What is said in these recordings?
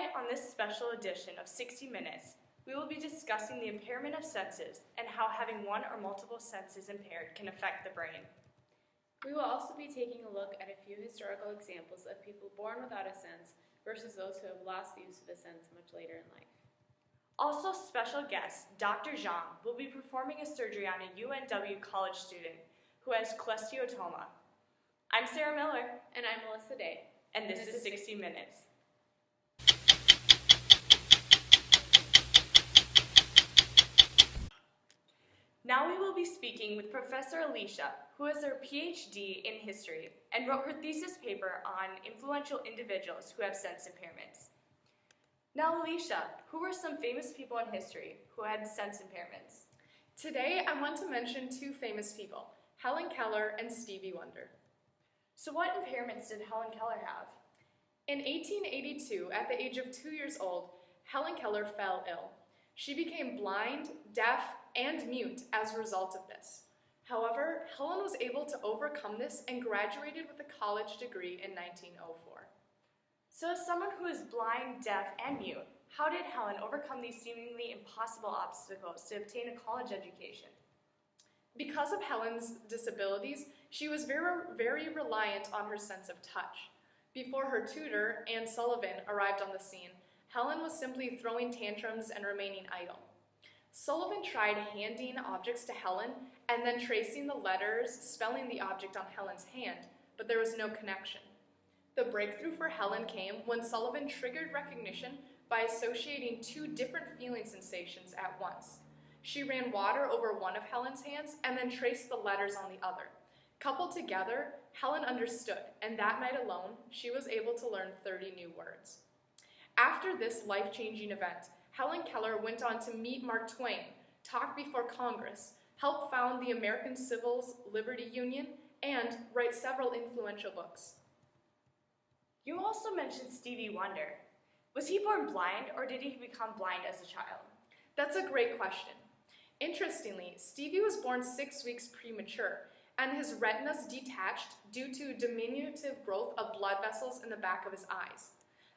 Tonight on this special edition of 60 Minutes, we will be discussing the impairment of senses and how having one or multiple senses impaired can affect the brain. We will also be taking a look at a few historical examples of people born without a sense versus those who have lost the use of a sense much later in life. Also, special guest Dr. Zhang will be performing a surgery on a UNW college student who has cholesteatoma. I'm Sarah Miller. And I'm Melissa Day. And this is 60 Minutes. Now we will be speaking with Professor Alicia, who has her PhD in history and wrote her thesis paper on influential individuals who have sense impairments. Now, Alicia, who were some famous people in history who had sense impairments? Today, I want to mention two famous people, Helen Keller and Stevie Wonder. So what impairments did Helen Keller have? In 1882, at the age of 2 years old, Helen Keller fell ill. She became blind, deaf, and mute as a result of this. However, Helen was able to overcome this and graduated with a college degree in 1904. So as someone who is blind, deaf, and mute, how did Helen overcome these seemingly impossible obstacles to obtain a college education? Because of Helen's disabilities, she was very reliant on her sense of touch. Before her tutor, Anne Sullivan, arrived on the scene, Helen was simply throwing tantrums and remaining idle. Sullivan tried handing objects to Helen and then tracing the letters, spelling the object on Helen's hand, but there was no connection. The breakthrough for Helen came when Sullivan triggered recognition by associating two different feeling sensations at once. She ran water over one of Helen's hands and then traced the letters on the other. Coupled together, Helen understood, and that night alone, she was able to learn 30 new words. After this life-changing event, Helen Keller went on to meet Mark Twain, talk before Congress, help found the American Civil Liberties Union, and write several influential books. You also mentioned Stevie Wonder. Was he born blind, or did he become blind as a child? That's a great question. Interestingly, Stevie was born 6 weeks premature, and his retinas detached due to diminutive growth of blood vessels in the back of his eyes.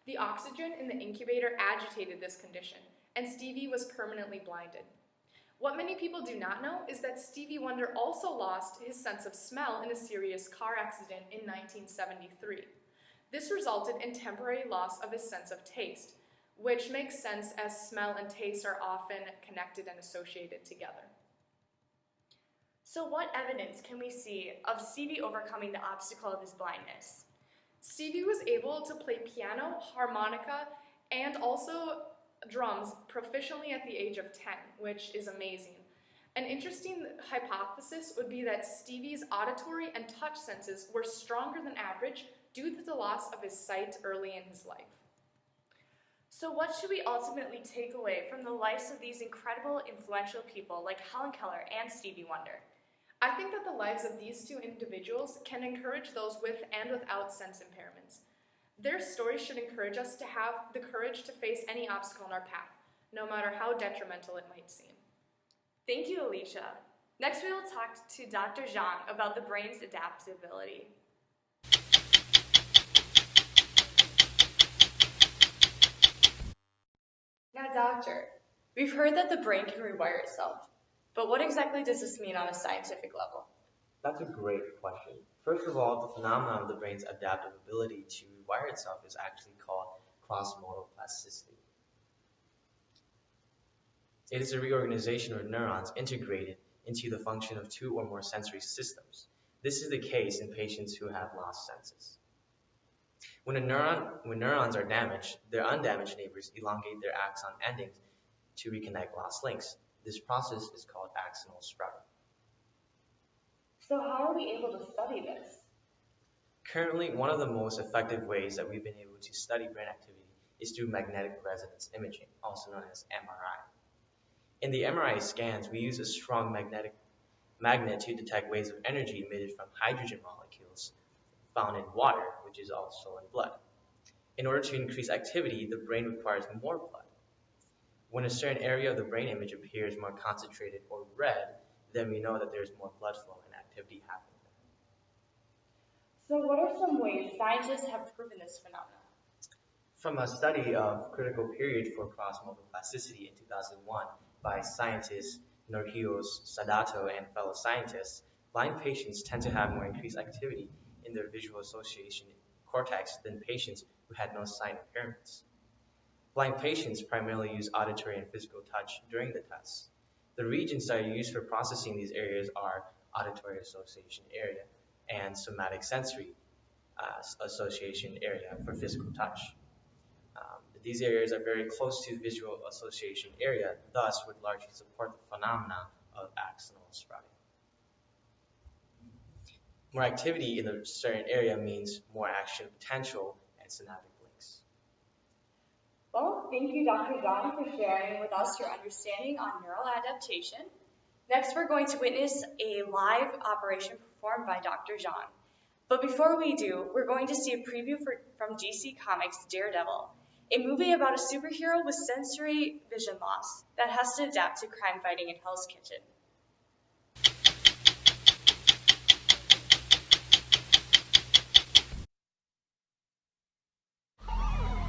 The oxygen in the incubator agitated this condition, and Stevie was permanently blinded. What many people do not know is that Stevie Wonder also lost his sense of smell in a serious car accident in 1973. This resulted in temporary loss of his sense of taste, which makes sense as smell and taste are often connected and associated together. So what evidence can we see of Stevie overcoming the obstacle of his blindness? Stevie was able to play piano, harmonica, and also drums proficiently at the age of 10, which is amazing. An interesting hypothesis would be that Stevie's auditory and touch senses were stronger than average due to the loss of his sight early in his life. So what should we ultimately take away from the lives of these incredible, influential people like Helen Keller and Stevie Wonder? I think that the lives of these two individuals can encourage those with and without sense impairments. Their stories should encourage us to have the courage to face any obstacle in our path, no matter how detrimental it might seem. Thank you, Alicia. Next, we will talk to Dr. Zhang about the brain's adaptability. Now, doctor, we've heard that the brain can rewire itself, but what exactly does this mean on a scientific level? That's a great question. First of all, the phenomenon of the brain's adaptive ability to rewire itself is actually called cross-modal plasticity. It is a reorganization of neurons integrated into the function of two or more sensory systems. This is the case in patients who have lost senses. When neurons are damaged, their undamaged neighbors elongate their axon endings to reconnect lost links. This process is called axonal sprouting. So how are we able to study this? Currently, one of the most effective ways that we've been able to study brain activity is through magnetic resonance imaging, also known as MRI. In the MRI scans, we use a strong magnet to detect waves of energy emitted from hydrogen molecules found in water, which is also in blood. In order to increase activity, the brain requires more blood. When a certain area of the brain image appears more concentrated or red, then we know that there's more blood flow and activity happening. So what are some ways scientists have proven this phenomenon? From a study of critical period for cross-modal plasticity in 2001 by scientists Norhios Sadato and fellow scientists, blind patients tend to have more increased activity in their visual association cortex than patients who had no sight impairments. Blind patients primarily use auditory and physical touch during the tests. The regions that are used for processing these areas are auditory association area and somatic sensory association area for physical touch. These areas are very close to the visual association area, thus would largely support the phenomena of axonal sprouting. More activity in a certain area means more action potential and synaptic links. Well, thank you, Dr. John, for sharing with us your understanding on neural adaptation. Next, we're going to witness a live operation performed by Dr. John. But before we do, we're going to see a preview from DC Comics' Daredevil, a movie about a superhero with sensory vision loss that has to adapt to crime fighting in Hell's Kitchen.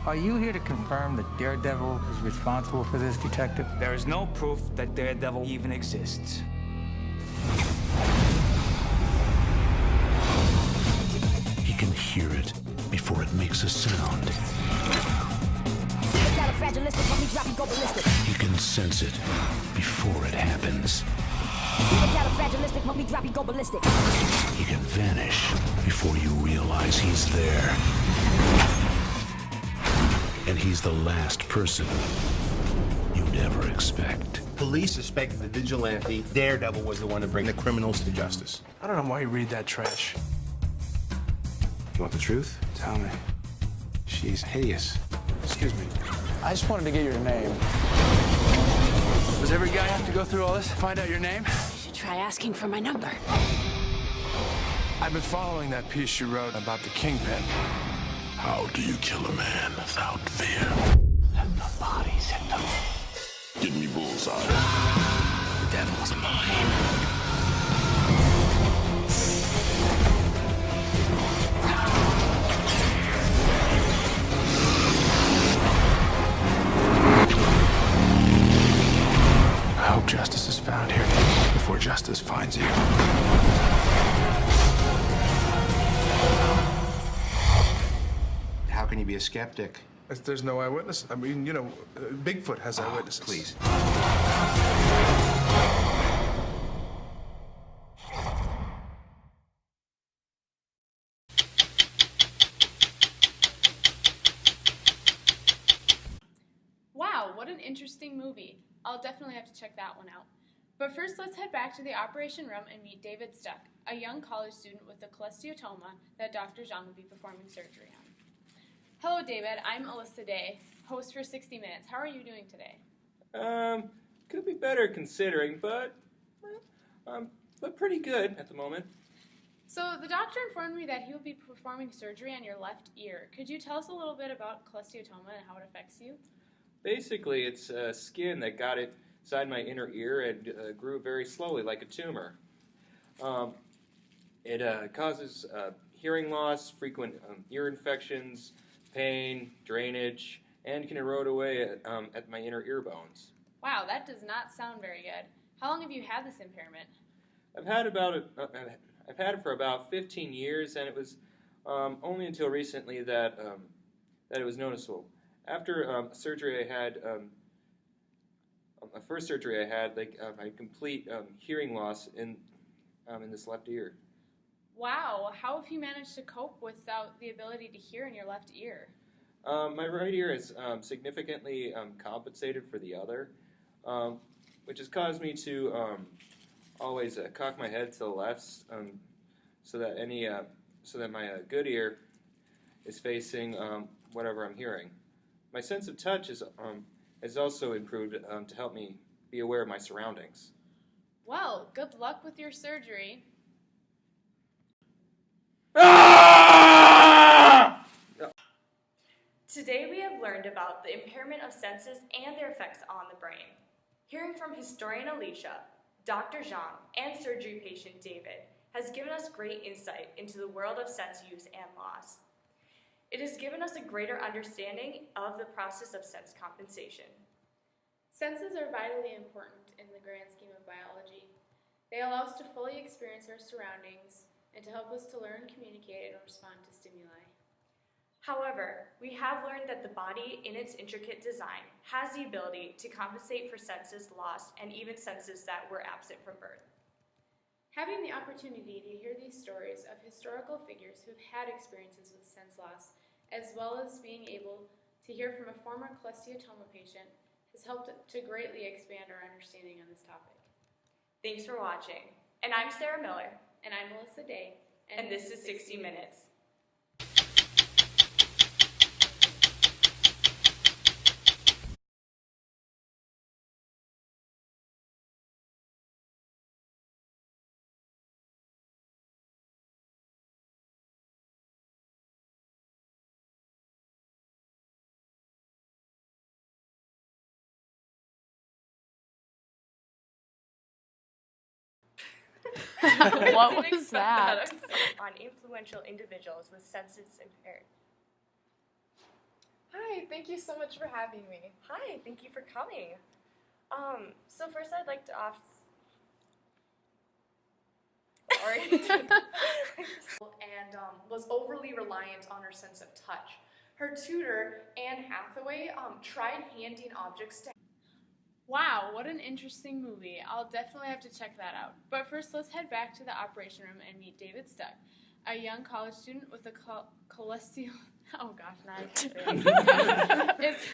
Are you here to confirm that Daredevil is responsible for this, Detective? There is no proof that Daredevil even exists. He can hear it before it makes a sound. He can sense it before it happens. He can vanish before you realize he's there. And he's the last person you'd ever expect. Police suspected the vigilante, Daredevil, was the one to bring the criminals to justice. I don't know why you read that trash. You want the truth? Tell me. She's hideous. Excuse me. I just wanted to get your name. Does every guy have to go through all this to find out your name? You should try asking for my number. I've been following that piece you wrote about the Kingpin. How do you kill a man without fear? Let the bodies hit them. Give me bullseye. The devil's mine. I hope justice is found here before justice finds you. How can you be a skeptic? There's no eyewitness. I mean, you know, Bigfoot has eyewitnesses. Please. Wow, what an interesting movie. I'll definitely have to check that one out. But first, let's head back to the operation room and meet David Stuck, a young college student with a cholesteatoma that Dr. John will be performing surgery on. Hello, David. I'm Alyssa Day, host for 60 Minutes. How are you doing today? Could be better considering, but pretty good at the moment. So the doctor informed me that he will be performing surgery on your left ear. Could you tell us a little bit about cholesteatoma and how it affects you? Basically, it's skin that got it inside my inner ear and grew very slowly like a tumor. It causes hearing loss, frequent ear infections, pain, drainage, and can erode away at my inner ear bones. Wow, that does not sound very good. How long have you had this impairment? I've had it for about 15 years, and it was only until recently that it was noticeable. After surgery I had, my first surgery I had, I had complete hearing loss in this left ear. Wow, how have you managed to cope without the ability to hear in your left ear? My right ear is significantly compensated for the other, which has caused me to always cock my head to the left, so that my good ear is facing whatever I'm hearing. My sense of touch has also improved to help me be aware of my surroundings. Well, good luck with your surgery. Today we have learned about the impairment of senses and their effects on the brain. Hearing from historian Alicia, Dr. Jean, and surgery patient David has given us great insight into the world of sense use and loss. It has given us a greater understanding of the process of sense compensation. Senses are vitally important in the grand scheme of biology. They allow us to fully experience our surroundings and to help us to learn, communicate, and respond to stimuli. However, we have learned that the body, in its intricate design, has the ability to compensate for senses lost and even senses that were absent from birth. Having the opportunity to hear these stories of historical figures who've had experiences with sense loss, as well as being able to hear from a former cholesteatoma patient, has helped to greatly expand our understanding on this topic. Thanks for watching. And I'm Sarah Miller. And I'm Melissa Day. And this is 60 Minutes. What was that? On influential individuals with senses impaired. Hi, thank you so much for having me. Hi, thank you for coming. So first I'd like to and was overly reliant on her sense of touch. Her tutor, Anne Hathaway, tried handing objects to Wow, what an interesting movie. I'll definitely have to check that out. But first, let's head back to the operation room and meet David Stuck, a young college student with a cholesterol... Oh gosh, now I can't say it.